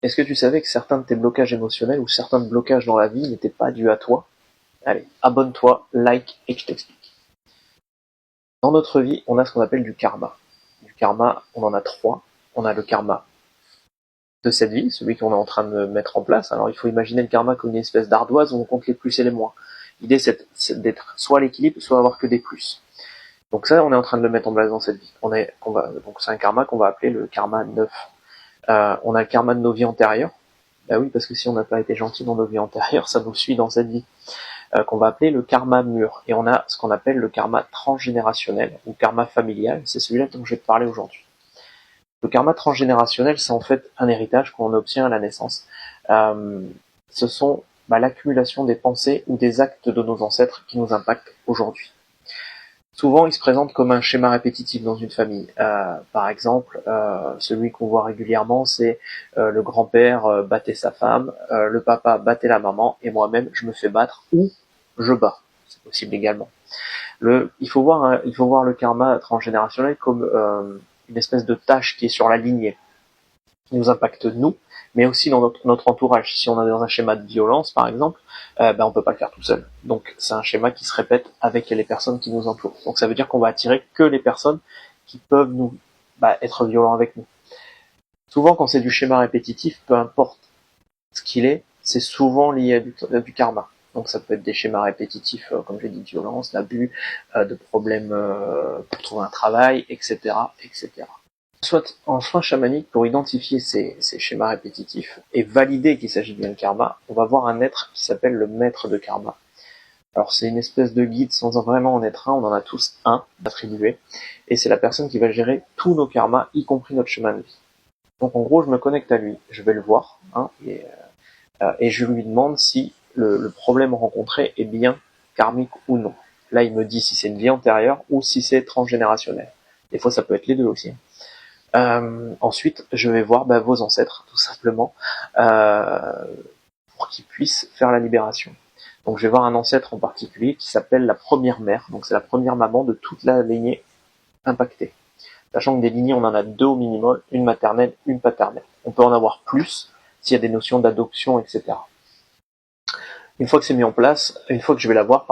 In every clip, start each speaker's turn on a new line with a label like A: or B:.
A: Est-ce que tu savais que certains de tes blocages émotionnels ou certains blocages dans la vie n'étaient pas dus à toi? Allez, abonne-toi, like et je t'explique. Dans notre vie, on a ce qu'on appelle du karma. Du karma, on en a trois. On a le karma de cette vie, celui qu'on est en train de mettre en place. Alors il faut imaginer le karma comme une espèce d'ardoise où on compte les plus et les moins. L'idée c'est d'être soit à l'équilibre, soit avoir que des plus. Donc ça, on est en train de le mettre en place dans cette vie. Donc c'est un karma qu'on va appeler le karma 9. On a le karma de nos vies antérieures. Bah oui, parce que si on n'a pas été gentil dans nos vies antérieures, ça nous suit dans cette vie. Qu'on va appeler le karma mûr. Et on a ce qu'on appelle le karma transgénérationnel ou karma familial. C'est celui-là dont je vais te parler aujourd'hui. Le karma transgénérationnel, c'est en fait un héritage qu'on obtient à la naissance. Ce sont l'accumulation des pensées ou des actes de nos ancêtres qui nous impactent aujourd'hui. Souvent, il se présente comme un schéma répétitif dans une famille. Par exemple, celui qu'on voit régulièrement, c'est le grand-père battait sa femme, le papa battait la maman, et moi-même, je me fais battre ou je bats. C'est possible également. Il faut voir le karma transgénérationnel comme une espèce de tâche qui est sur la lignée, qui nous impacte nous, mais aussi dans notre entourage. Si on est dans un schéma de violence, par exemple, on peut pas le faire tout seul. Donc c'est un schéma qui se répète avec les personnes qui nous entourent. Donc ça veut dire qu'on va attirer que les personnes qui peuvent nous être violents avec nous. Souvent, quand c'est du schéma répétitif, peu importe ce qu'il est, c'est souvent lié à du karma. Donc ça peut être des schémas répétitifs, comme j'ai dit, de violence, d'abus, de problèmes pour trouver un travail, etc., etc. Soit en soins chamaniques, pour identifier ces schémas répétitifs et valider qu'il s'agit bien de karma, on va voir un être qui s'appelle le maître de karma. Alors c'est une espèce de guide sans vraiment en être un, on en a tous un attribué, et c'est la personne qui va gérer tous nos karmas, y compris notre chemin de vie. Donc en gros, je me connecte à lui, je vais le voir, et je lui demande si le problème rencontré est bien karmique ou non. Là, il me dit si c'est une vie antérieure ou si c'est transgénérationnel. Des fois, ça peut être les deux aussi. Ensuite, je vais voir vos ancêtres, tout simplement, pour qu'ils puissent faire la libération. Donc je vais voir un ancêtre en particulier qui s'appelle la première mère, donc c'est la première maman de toute la lignée impactée. Sachant que des lignées, on en a deux au minimum, une maternelle, une paternelle. On peut en avoir plus s'il y a des notions d'adoption, etc. Une fois que c'est mis en place, une fois que je vais la voir,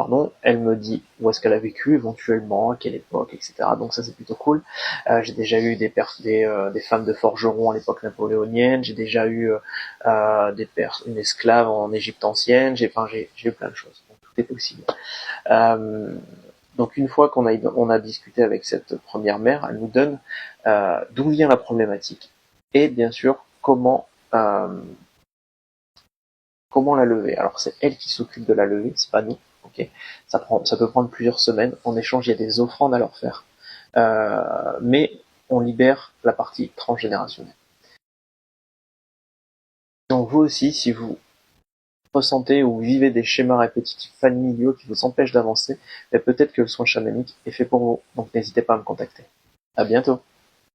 A: elle me dit où est-ce qu'elle a vécu éventuellement, à quelle époque, etc. Donc ça c'est plutôt cool. J'ai déjà eu des femmes de forgerons à l'époque napoléonienne, j'ai déjà eu une esclave en Égypte ancienne, j'ai eu plein de choses. Donc tout est possible. Donc une fois on a discuté avec cette première mère, elle nous donne d'où vient la problématique et bien sûr comment la lever. Alors c'est elle qui s'occupe de la lever, c'est pas nous. Ok, ça peut prendre plusieurs semaines. En échange, il y a des offrandes à leur faire, mais on libère la partie transgénérationnelle. Donc vous aussi, si vous ressentez ou vivez des schémas répétitifs familiaux qui vous empêchent d'avancer, peut-être que le soin chamanique est fait pour vous. Donc n'hésitez pas à me contacter. À bientôt.